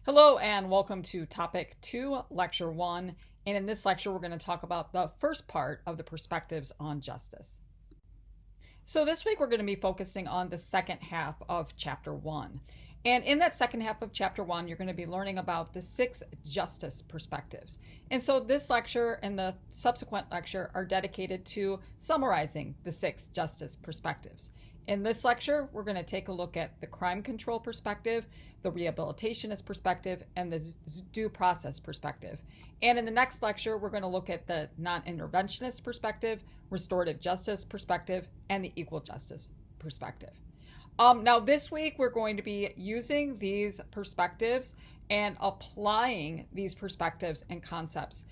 Hello and welcome to Topic 2, Lecture 1. And in this lecture, we're going to talk about the first part of the perspectives on justice. So this week, we're going to be focusing on the second half of Chapter 1. And in that second half of Chapter 1, you're going to be learning about the 6 justice perspectives. And so this lecture and the subsequent lecture are dedicated to summarizing the 6 justice perspectives. In this lecture, we're going to take a look at the crime control perspective, the rehabilitationist perspective, and the due process perspective. And in the next lecture, we're going to look at the non-interventionist perspective, restorative justice perspective, and the equal justice perspective. Now, this week, we're going to be using these perspectives and applying these perspectives and concepts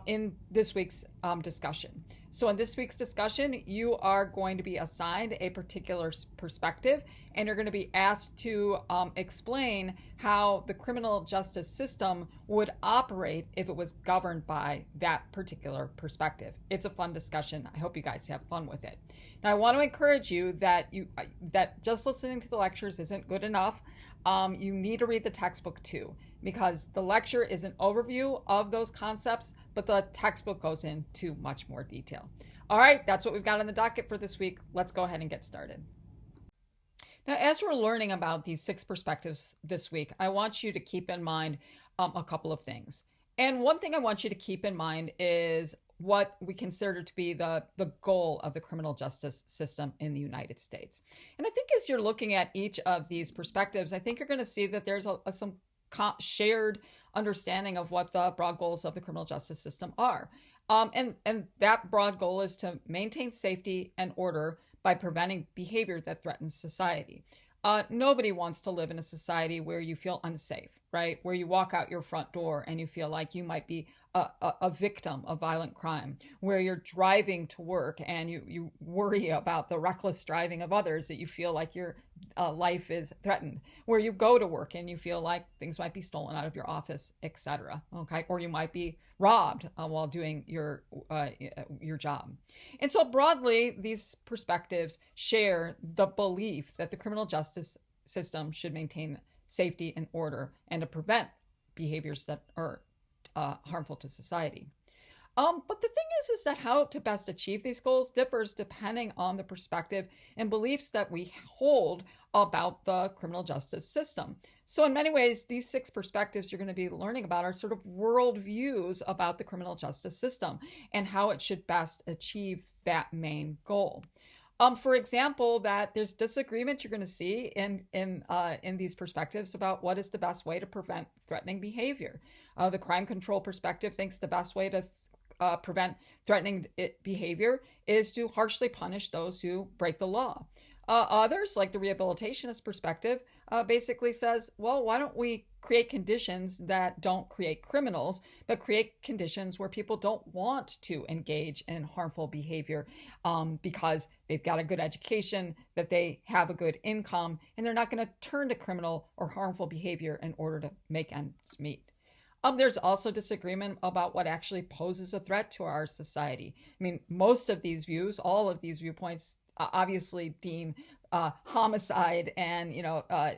in this week's discussion. So in this week's discussion, you are going to be assigned a particular perspective, and you're going to be asked to explain how the criminal justice system would operate if it was governed by that particular perspective. It's a fun discussion. I hope you guys have fun with it. Now, I want to encourage you that just listening to the lectures isn't good enough. You need to read the textbook too, because the lecture is an overview of those concepts, but the textbook goes into much more detail. All right, that's what we've got on the docket for this week. Let's go ahead and get started. Now, as we're learning about these 6 perspectives this week, I want you to keep in mind a couple of things. And one thing I want you to keep in mind is what we consider to be the goal of the criminal justice system in the United States. And I think as you're looking at each of these perspectives, I think you're going to see that there's some shared understanding of what the broad goals of the criminal justice system are. And that broad goal is to maintain safety and order by preventing behavior that threatens society. Nobody wants to live in a society where you feel unsafe, right? Where you walk out your front door and you feel like you might be a victim of violent crime, where you're driving to work and you worry about the reckless driving of others, that you feel like your life is threatened, where you go to work and you feel like things might be stolen out of your office, etc. Okay, or you might be robbed while doing your job. And so broadly, these perspectives share the belief that the criminal justice system should maintain safety and order and to prevent behaviors that are harmful to society. But the thing is that how to best achieve these goals differs depending on the perspective and beliefs that we hold about the criminal justice system. So in many ways, these 6 perspectives you're going to be learning about are sort of worldviews about the criminal justice system and how it should best achieve that main goal. For example, that there's disagreement you're going to see in these perspectives about what is the best way to prevent threatening behavior. The crime control perspective thinks the best way to prevent threatening behavior is to harshly punish those who break the law. Others, like the rehabilitationist perspective, basically says, well, why don't we create conditions that don't create criminals, but create conditions where people don't want to engage in harmful behavior because they've got a good education, that they have a good income, and they're not going to turn to criminal or harmful behavior in order to make ends meet. There's also disagreement about what actually poses a threat to our society. I mean, most of these views, all of these viewpoints, obviously deem homicide and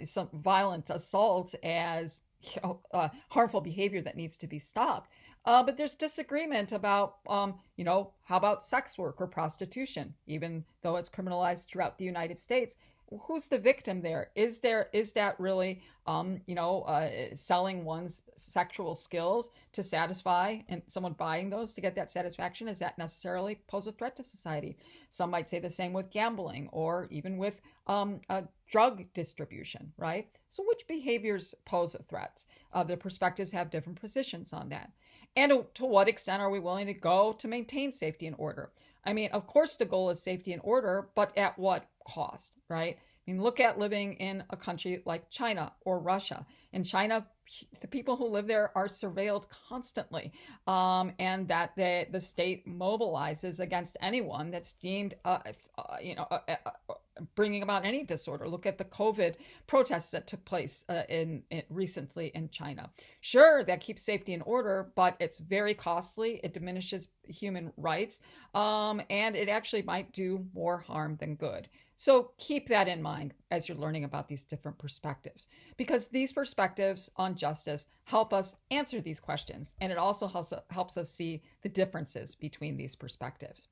some violent assault as harmful behavior that needs to be stopped. But there's disagreement about how about sex work or prostitution, even though it's criminalized throughout the United States. Who's the victim there? Is that really selling one's sexual skills to satisfy, and someone buying those to get that satisfaction? Does that necessarily pose a threat to society? Some might say the same with gambling or even with drug distribution, right? So which behaviors pose threats? The perspectives have different positions on that. And to what extent are we willing to go to maintain safety and order? I mean, of course, the goal is safety and order, but at what cost, right? I mean, look at living in a country like China or Russia. In China, the people who live there are surveilled constantly, and that the state mobilizes against anyone that's deemed, bringing about any disorder. Look at the COVID protests that took place recently in China. Sure, that keeps safety and order, but it's very costly. It diminishes human rights, and it actually might do more harm than good. So keep that in mind as you're learning about these different perspectives, because these perspectives on justice help us answer these questions, and it also helps us see the differences between these perspectives.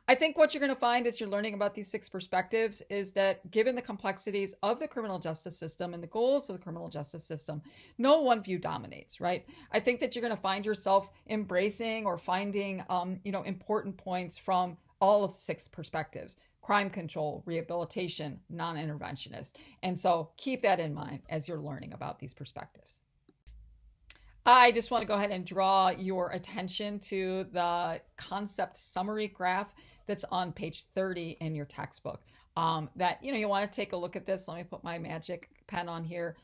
I think what you're going to find as you're learning about these 6 perspectives is that given the complexities of the criminal justice system and the goals of the criminal justice system, no one view dominates, right? I think that you're going to find yourself embracing or finding, important points from all of 6 perspectives: crime control, rehabilitation, non-interventionist. And so keep that in mind as you're learning about these perspectives. I just want to go ahead and draw your attention to the concept summary graph that's on page 30 in your textbook. You want to take a look at this. Let me put my magic pen on here.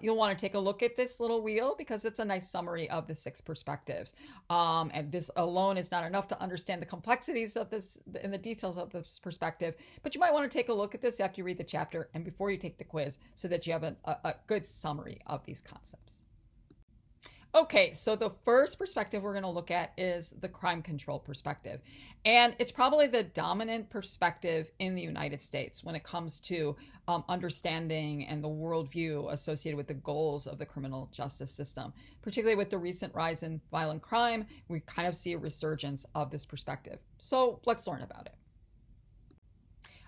You'll want to take a look at this little wheel because it's a nice summary of the 6 perspectives. And this alone is not enough to understand the complexities of this and the details of this perspective, but you might want to take a look at this after you read the chapter and before you take the quiz so that you have a good summary of these concepts. Okay, so the first perspective we're going to look at is the crime control perspective. And it's probably the dominant perspective in the United States when it comes to understanding and the worldview associated with the goals of the criminal justice system. Particularly with the recent rise in violent crime, we kind of see a resurgence of this perspective. So let's learn about it.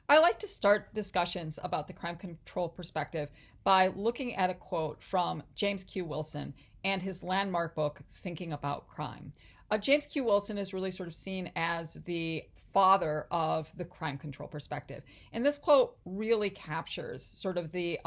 I like to start discussions about the crime control perspective by looking at a quote from James Q. Wilson and his landmark book, Thinking About Crime. James Q. Wilson is really sort of seen as the father of the crime control perspective. And this quote really captures sort of the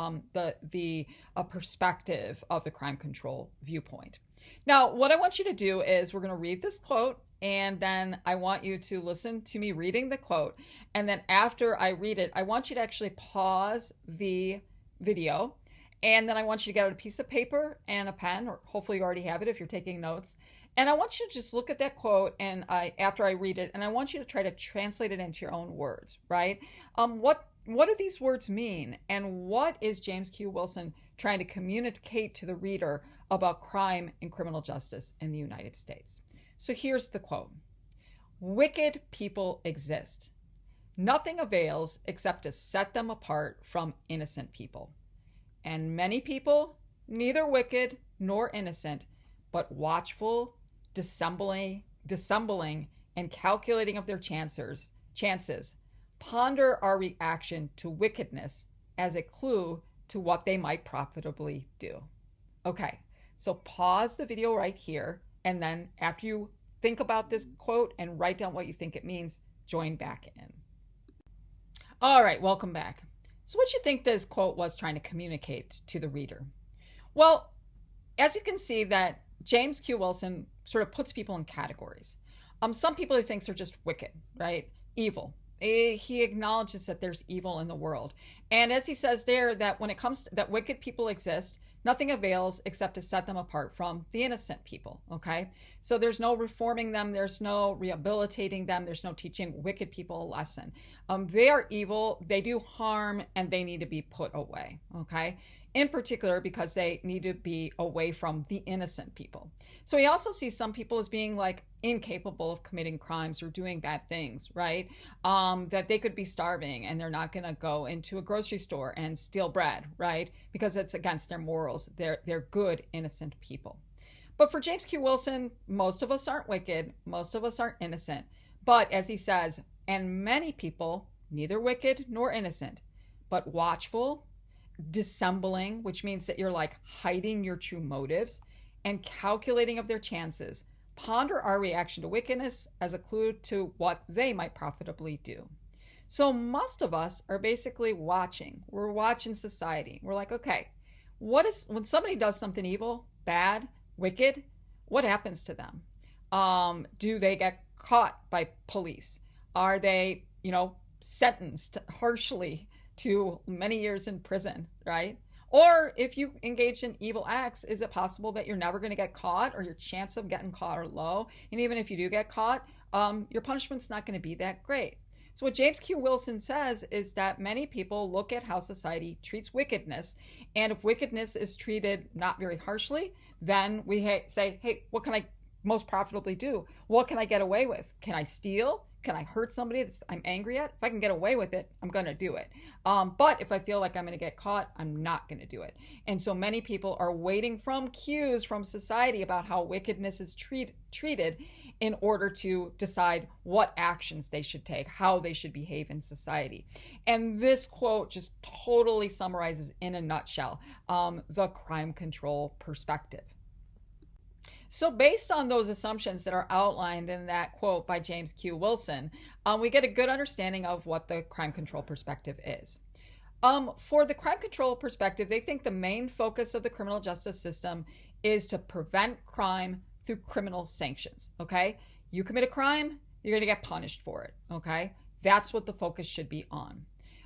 perspective of the crime control viewpoint. Now, what I want you to do is we're going to read this quote, and then I want you to listen to me reading the quote. And then after I read it, I want you to actually pause the video. And then I want you to get out a piece of paper and a pen, or hopefully you already have it if you're taking notes. And I want you to just look at that quote and after I read it, and I want you to try to translate it into your own words, right? What do these words mean? And what is James Q. Wilson trying to communicate to the reader about crime and criminal justice in the United States? So here's the quote. Wicked people exist. Nothing avails except to set them apart from innocent people. And many people, neither wicked nor innocent, but watchful, dissembling, and calculating of their chances, ponder our reaction to wickedness as a clue to what they might profitably do. Okay, so pause the video right here, and then after you think about this quote and write down what you think it means, join back in. All right, welcome back. So what do you think this quote was trying to communicate to the reader? Well, as you can see that James Q. Wilson sort of puts people in categories. Some people he thinks are just wicked, right? Evil. He acknowledges that there's evil in the world. And as he says there, that when it comes to that wicked people exist, nothing avails except to set them apart from the innocent people, okay? So there's no reforming them, there's no rehabilitating them, there's no teaching wicked people a lesson. They are evil, they do harm, and they need to be put away, okay? In particular, because they need to be away from the innocent people. So he also sees some people as being like incapable of committing crimes or doing bad things, right? That they could be starving and they're not going to go into a grocery store and steal bread, right? Because it's against their morals. They're good, innocent people. But for James Q. Wilson, most of us aren't wicked. Most of us aren't innocent. But as he says, and many people, neither wicked nor innocent, but watchful, dissembling, which means that you're like hiding your true motives, and calculating of their chances, ponder our reaction to wickedness as a clue to what they might profitably do. So most of us are basically watching. We're watching society. We're like, okay, when somebody does something evil, bad, wicked, what happens to them? Do they get caught by police? Are they, sentenced harshly to many years in prison, right? Or if you engage in evil acts, is it possible that you're never going to get caught, or your chance of getting caught are low? And even if you do get caught, your punishment's not going to be that great. So what James Q. Wilson says is that many people look at how society treats wickedness, and if wickedness is treated not very harshly, then we say, hey, what can I most profitably do? What can I get away with? Can I steal? Can I hurt somebody that I'm angry at? If I can get away with it, I'm going to do it. But if I feel like I'm going to get caught, I'm not going to do it. And so many people are waiting from cues from society about how wickedness is treated in order to decide what actions they should take, how they should behave in society. And this quote just totally summarizes in a nutshell the crime control perspective. So based on those assumptions that are outlined in that quote by James Q. Wilson, we get a good understanding of what the crime control perspective is. For the crime control perspective, they think the main focus of the criminal justice system is to prevent crime through criminal sanctions, okay? You commit a crime, you're going to get punished for it, okay? That's what the focus should be on.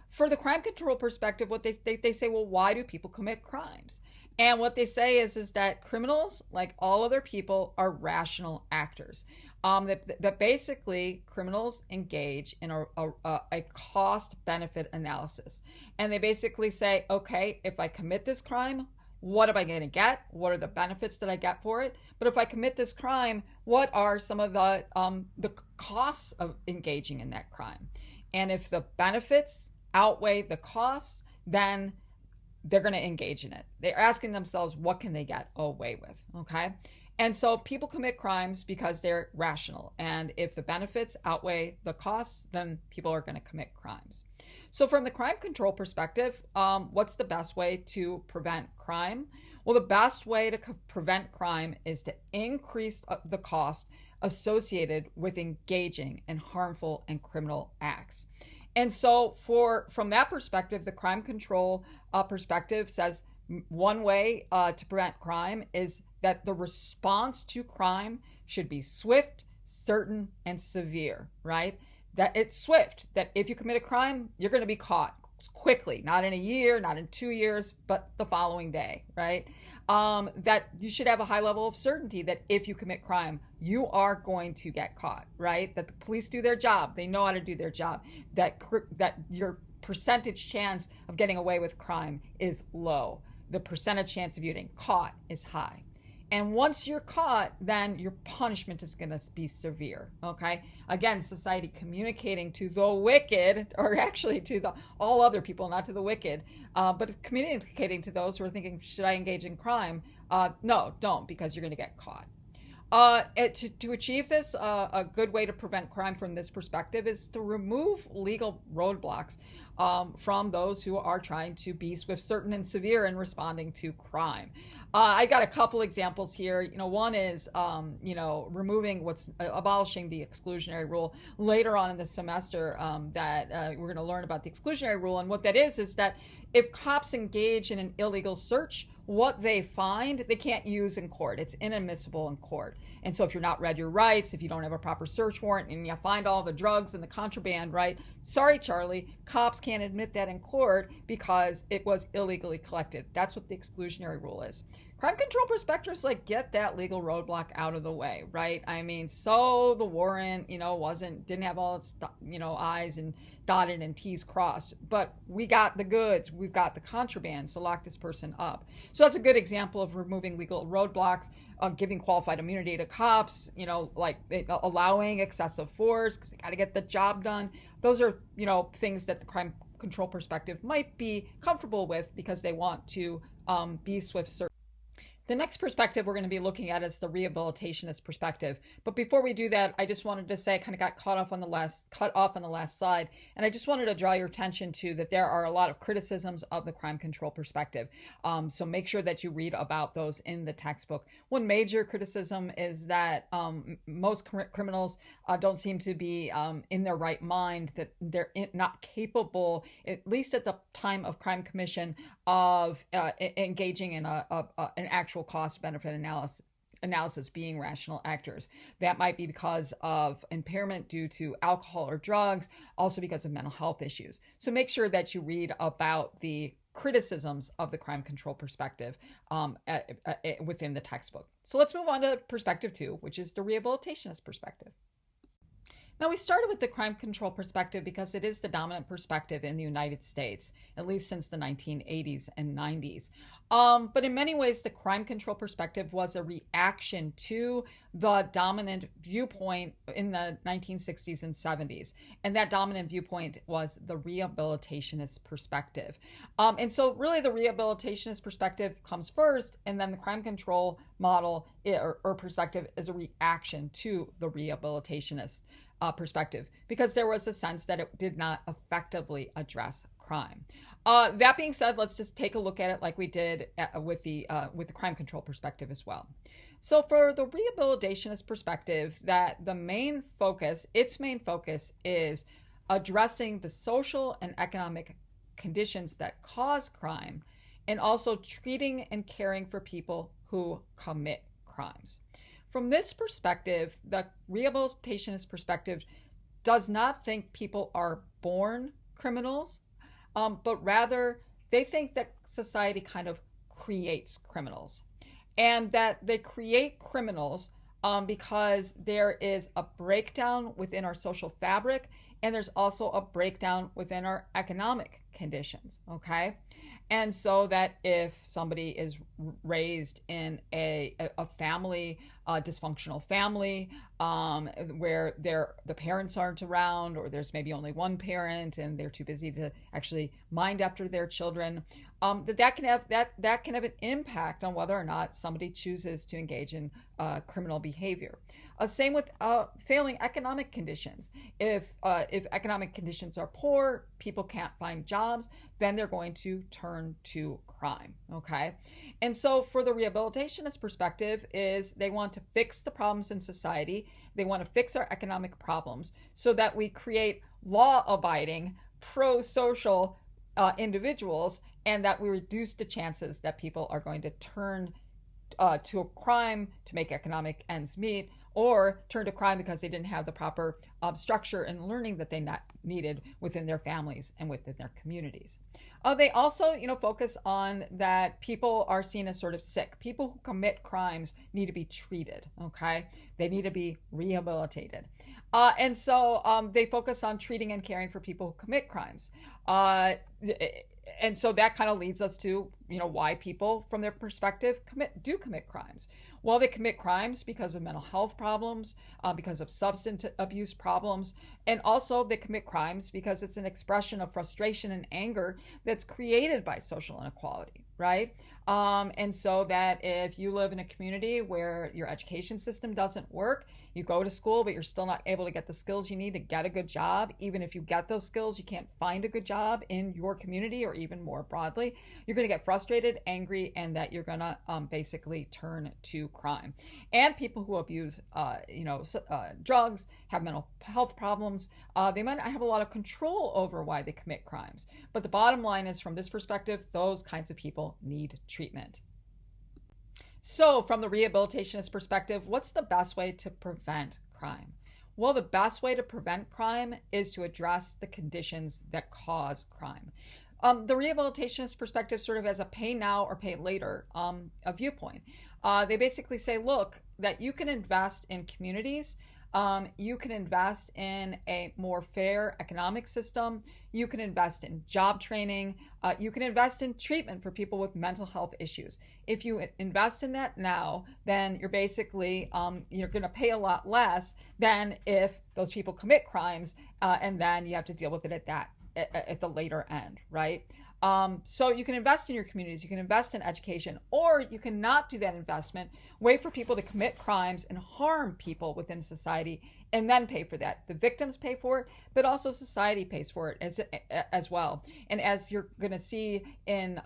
For the crime control perspective, what they say, well, why do people commit crimes? And what they say is that criminals, like all other people, are rational actors. That basically criminals engage in a cost-benefit analysis. And they basically say, okay, if I commit this crime, what am I going to get? What are the benefits that I get for it? But if I commit this crime, what are some of the costs of engaging in that crime? And if the benefits outweigh the costs, then they're going to engage in it. They're asking themselves, what can they get away with? Okay. And so people commit crimes because they're rational. And if the benefits outweigh the costs, then people are going to commit crimes. So from the crime control perspective, what's the best way to prevent crime? Well, the best way to prevent crime is to increase the cost associated with engaging in harmful and criminal acts. And so from that perspective, the crime control perspective says one way to prevent crime is that the response to crime should be swift, certain, and severe, right? That it's swift, that if you commit a crime, you're going to be caught quickly, not in a year, not in 2 years, but the following day, right? That you should have a high level of certainty that if you commit crime, you are going to get caught, right? That the police do their job. They know how to do their job. That your percentage chance of getting away with crime is low. The percentage chance of you getting caught is high. And once you're caught, then your punishment is going to be severe, okay? Again, society communicating to the wicked, or actually to all other people, not to the wicked, but communicating to those who are thinking, should I engage in crime? No, don't, because you're going to get caught. To achieve this, a good way to prevent crime from this perspective is to remove legal roadblocks from those who are trying to be swift, certain, and severe in responding to crime. I got a couple examples here. One is, removing abolishing the exclusionary rule. Later on in the semester, that we're going to learn about the exclusionary rule, and what that is that if cops engage in an illegal search, what they find, they can't use in court. It's inadmissible in court. And so if you're not read your rights, if you don't have a proper search warrant, and you find all the drugs and the contraband, right? Sorry, Charlie, cops can't admit that in court because it was illegally collected. That's what the exclusionary rule is. Crime control perspectives get that legal roadblock out of the way, right? I mean, so the warrant, didn't have all its, I's and dotted and T's crossed, but we got the goods, we've got the contraband, so lock this person up. So that's a good example of removing legal roadblocks, giving qualified immunity to cops, allowing excessive force because they got to get the job done. Those are, things that the crime control perspective might be comfortable with because they want to be swift, certain. The next perspective we're going to be looking at is the rehabilitationist perspective. But before we do that, I just wanted to say I kind of got cut off on the last slide. And I just wanted to draw your attention to that there are a lot of criticisms of the crime control perspective. So make sure that you read about those in the textbook. One major criticism is that most criminals don't seem to be in their right mind, that they're not capable, at least at the time of crime commission, of engaging in an actual cost-benefit analysis, being rational actors. That might be because of impairment due to alcohol or drugs, also because of mental health issues. So make sure that you read about the criticisms of the crime control perspective within the textbook. So let's move on to perspective 2, which is the rehabilitationist perspective. Now, we started with the crime control perspective because it is the dominant perspective in the United States, at least since the 1980s and 90s. But in many ways, the crime control perspective was a reaction to the dominant viewpoint in the 1960s and 70s. And that dominant viewpoint was the rehabilitationist perspective. And so, really, the rehabilitationist perspective comes first, and then the crime control model or perspective is a reaction to the rehabilitationist perspective, because there was a sense that it did not effectively address crime. That being said, let's just take a look at it like we did with the crime control perspective as well. So for the rehabilitationist perspective, that its main focus is addressing the social and economic conditions that cause crime, and also treating and caring for people who commit crimes. From this perspective, the rehabilitationist perspective does not think people are born criminals, but rather they think that society kind of creates criminals, and that they create criminals because there is a breakdown within our social fabric, and there's also a breakdown within our economic conditions, okay? And so that if somebody is raised in a family, a dysfunctional family, where the parents aren't around, or there's maybe only one parent and they're too busy to actually mind after their children, that can have an impact on whether or not somebody chooses to engage in criminal behavior. Same with failing economic conditions. If economic conditions are poor, people can't find jobs, then they're going to turn to crime, okay? And so for the rehabilitationist perspective is they want to fix the problems in society. They want to fix our economic problems so that we create law-abiding, pro-social individuals, and that we reduce the chances that people are going to turn to a crime to make economic ends meet, or turn to crime because they didn't have the proper structure and learning that they needed within their families and within their communities. They also, focus on that people are seen as sort of sick. People who commit crimes need to be treated, okay? They need to be rehabilitated. And so they focus on treating and caring for people who commit crimes. And so that kind of leads us to, why people, from their perspective, do commit crimes. Well, they commit crimes because of mental health problems, because of substance abuse problems, and also they commit crimes because it's an expression of frustration and anger that's created by social inequality, right? And so that if you live in a community where your education system doesn't work, you go to school, but you're still not able to get the skills you need to get a good job. Even if you get those skills, you can't find a good job in your community or even more broadly. You're going to get frustrated, angry, and that you're going to basically turn to crime. And people who abuse, drugs, have mental health problems, they might not have a lot of control over why they commit crimes. But the bottom line is, from this perspective, those kinds of people need treatment. So from the rehabilitationist perspective, what's the best way to prevent crime? Well, the best way to prevent crime is to address the conditions that cause crime. The rehabilitationist perspective sort of has a pay now or pay later a viewpoint. They basically say, look, that you can invest in communities, you can invest in a more fair economic system, you can invest in job training, you can invest in treatment for people with mental health issues. If you invest in that now, then you're basically, you're going to pay a lot less than if those people commit crimes, and then you have to deal with it at the later end, right? So you can invest in your communities, you can invest in education, or you cannot do that investment, wait for people to commit crimes and harm people within society, and then pay for that. The victims pay for it, but also society pays for it as well. And as you're going to see in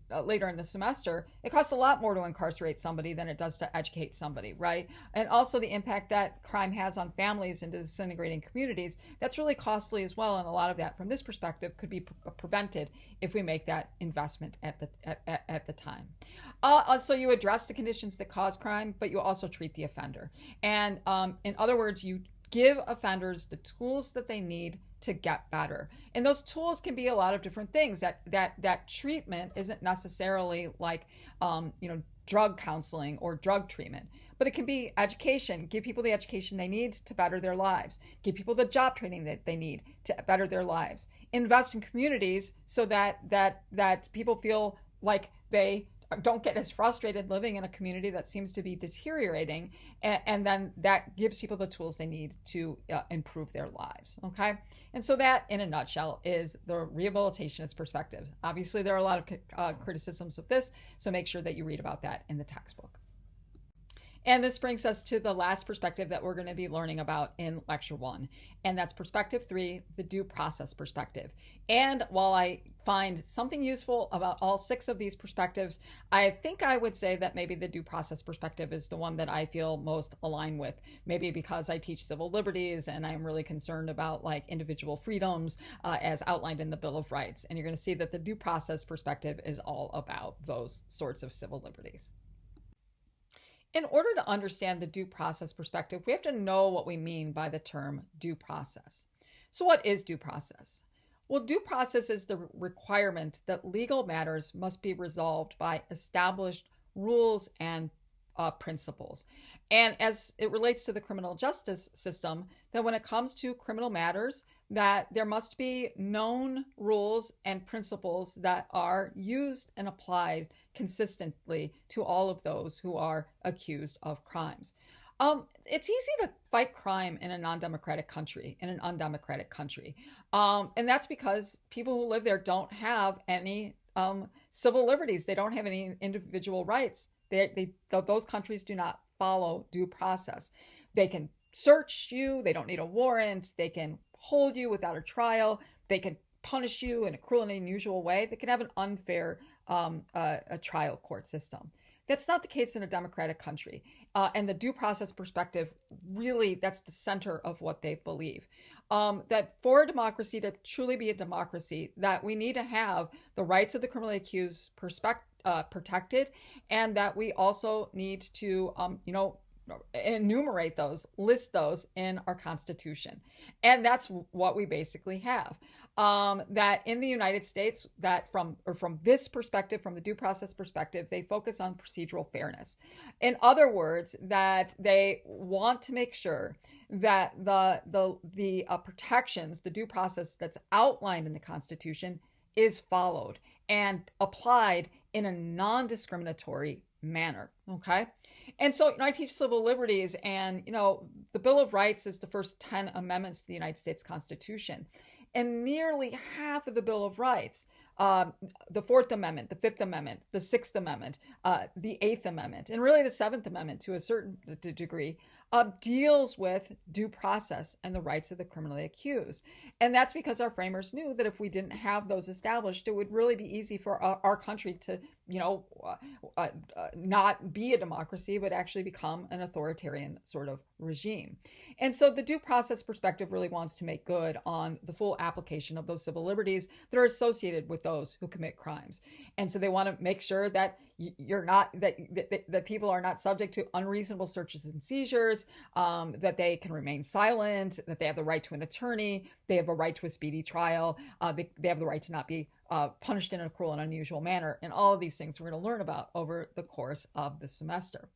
later in the semester, it costs a lot more to incarcerate somebody than it does to educate somebody, right? And also the impact that crime has on families and disintegrating communities, that's really costly as well. And a lot of that, from this perspective, could be prevented if we make that investment at the time. So you address the conditions that cause crime, but you also treat the offender. And in other words, you give offenders the tools that they need to get better. And those tools can be a lot of different things. That treatment isn't necessarily like, drug counseling or drug treatment, but it can be education. Give people the education they need to better their lives. Give people the job training that they need to better their lives. Invest in communities so that people feel like they don't get as frustrated living in a community that seems to be deteriorating, and then that gives people the tools they need to improve their lives. Okay, and so that in a nutshell is the rehabilitationist perspective. Obviously there are a lot of criticisms of this, so make sure that you read about that in the textbook. And this brings us to the last perspective that we're going to be learning about in Lecture 1, and that's Perspective 3, the due process perspective. And while I find something useful about all 6 of these perspectives, I think I would say that maybe the due process perspective is the one that I feel most aligned with, maybe because I teach civil liberties and I'm really concerned about like individual freedoms as outlined in the Bill of Rights. And you're going to see that the due process perspective is all about those sorts of civil liberties. In order to understand the due process perspective, we have to know what we mean by the term due process. So what is due process? Well, due process is the requirement that legal matters must be resolved by established rules and principles. And as it relates to the criminal justice system, that when it comes to criminal matters, that there must be known rules and principles that are used and applied consistently to all of those who are accused of crimes. It's easy to fight crime in a non-democratic country, in an undemocratic country. And that's because people who live there don't have any civil liberties. They don't have any individual rights. Those countries do not follow due process. They can search you. They don't need a warrant. They can hold you without a trial. They can punish you in a cruel and unusual way. They can have an unfair a trial court system. That's not the case in a democratic country. And the due process perspective, really, that's the center of what they believe. That for a democracy to truly be a democracy, that we need to have the rights of the criminally accused protected, and that we also need to, enumerate those, list those in our Constitution. And that's what we basically have. That in the United States, that from this perspective, from the due process perspective, they focus on procedural fairness. In other words, that they want to make sure that the protections, the due process that's outlined in the Constitution is followed and applied in a non-discriminatory manner. Okay. And so I teach civil liberties, and the Bill of Rights is the first 10 amendments to the United States Constitution. And nearly half of the Bill of Rights, the Fourth Amendment, the Fifth Amendment, the Sixth Amendment, the Eighth Amendment, and really the Seventh Amendment to a certain degree, deals with due process and the rights of the criminally accused. And that's because our framers knew that if we didn't have those established, it would really be easy for our country to, not be a democracy, but actually become an authoritarian sort of regime. And so the due process perspective really wants to make good on the full application of those civil liberties that are associated with those who commit crimes. And so they want to make sure that that people are not subject to unreasonable searches and seizures, that they can remain silent, that they have the right to an attorney, they have a right to a speedy trial, they have the right to not be punished in a cruel and unusual manner. And all of these things we're going to learn about over the course of the semester.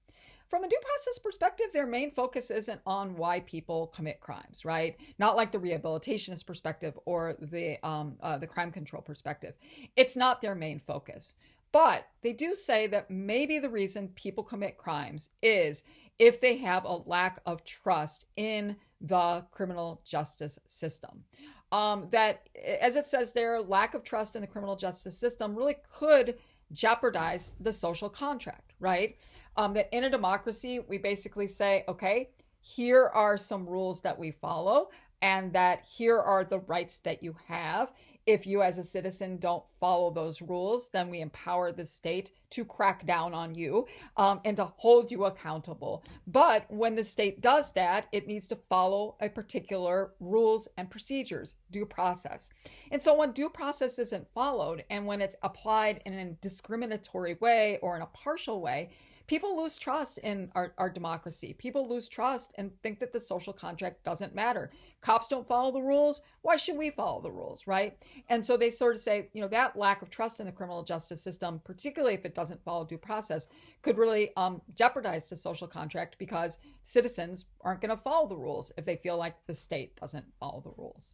From a due process perspective, their main focus isn't on why people commit crimes, right? Not like the rehabilitationist perspective or the crime control perspective. It's not their main focus. But they do say that maybe the reason people commit crimes is if they have a lack of trust in the criminal justice system. That, as it says there, lack of trust in the criminal justice system really could jeopardize the social contract, right? That in a democracy, we basically say, okay, here are some rules that we follow, and that here are the rights that you have. If you as a citizen don't follow those rules, then we empower the state to crack down on you and to hold you accountable. But when the state does that, it needs to follow a particular rules and procedures, due process. And so when due process isn't followed, and when it's applied in a discriminatory way or in a partial way, People lose trust in our democracy. People lose trust and think that the social contract doesn't matter. Cops don't follow the rules. Why should we follow the rules, right? And so they sort of say, that lack of trust in the criminal justice system, particularly if it doesn't follow due process, could really jeopardize the social contract, because citizens aren't going to follow the rules if they feel like the state doesn't follow the rules.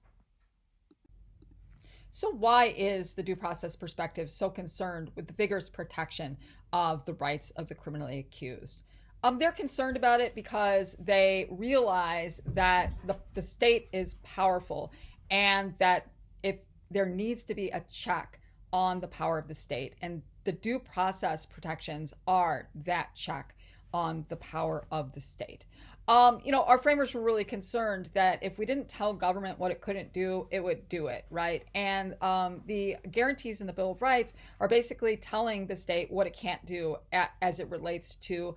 So why is the due process perspective so concerned with the vigorous protection of the rights of the criminally accused? They're concerned about it because they realize that the state is powerful, and that if there needs to be a check on the power of the state, and the due process protections are that check on the power of the state. Our framers were really concerned that if we didn't tell government what it couldn't do, it would do it, right? And the guarantees in the Bill of Rights are basically telling the state what it can't do as it relates to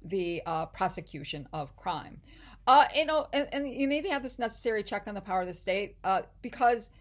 the prosecution of crime. And you need to have this necessary check on the power of the state because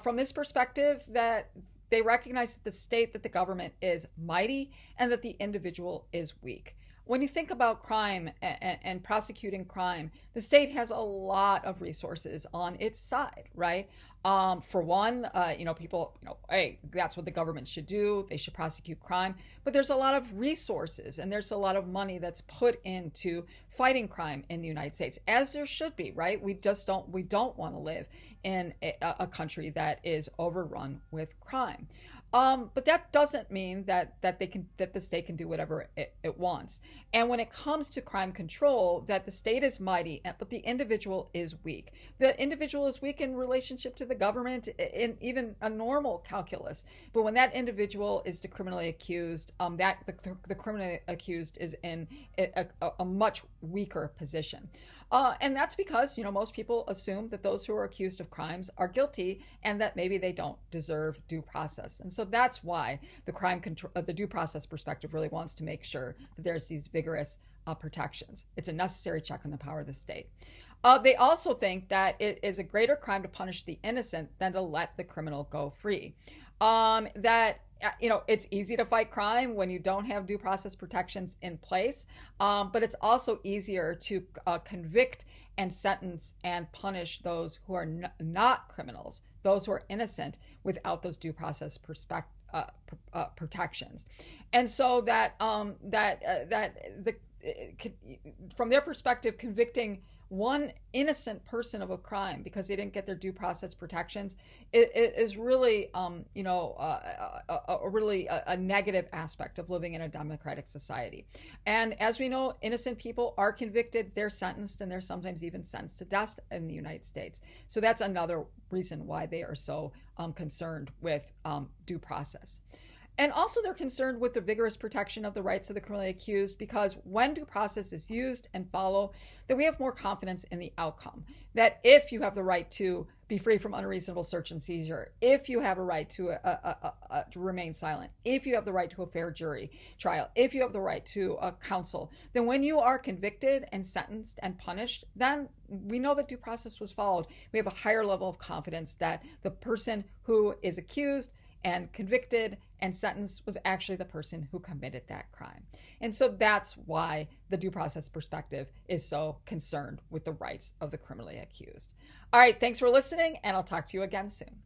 from this perspective, that they recognize that the government is mighty and that the individual is weak. When you think about crime and prosecuting crime, the state has a lot of resources on its side, right? For one, people, hey, that's what the government should do. They should prosecute crime. But there's a lot of resources and there's a lot of money that's put into fighting crime in the United States, as there should be, right? We don't want to live in a country that is overrun with crime. But that doesn't mean that the state can do whatever it wants. And when it comes to crime control, that the state is mighty, but the individual is weak. The individual is weak in relationship to the government in even a normal calculus. But when that individual is the criminally accused, the criminally accused is in a much weaker position. And that's because, most people assume that those who are accused of crimes are guilty and that maybe they don't deserve due process. And so that's why the due process perspective really wants to make sure that there's these vigorous protections. It's a necessary check on the power of the state. They also think that it is a greater crime to punish the innocent than to let the criminal go free. It's easy to fight crime when you don't have due process protections in place, but it's also easier to convict and sentence and punish those who are not criminals, those who are innocent, without those due process protections. And so from their perspective, convicting one innocent person of a crime because they didn't get their due process protections is really, a negative aspect of living in a democratic society. And as we know, innocent people are convicted, they're sentenced, and they're sometimes even sentenced to death in the United States. So that's another reason why they are so concerned with due process. And also they're concerned with the vigorous protection of the rights of the criminally accused, because when due process is used and followed, that we have more confidence in the outcome. That if you have the right to be free from unreasonable search and seizure, if you have a right to remain silent, if you have the right to a fair jury trial, if you have the right to counsel, then when you are convicted and sentenced and punished, then we know that due process was followed. We have a higher level of confidence that the person who is accused and convicted and sentenced was actually the person who committed that crime. And so that's why the due process perspective is so concerned with the rights of the criminally accused. All right, thanks for listening, and I'll talk to you again soon.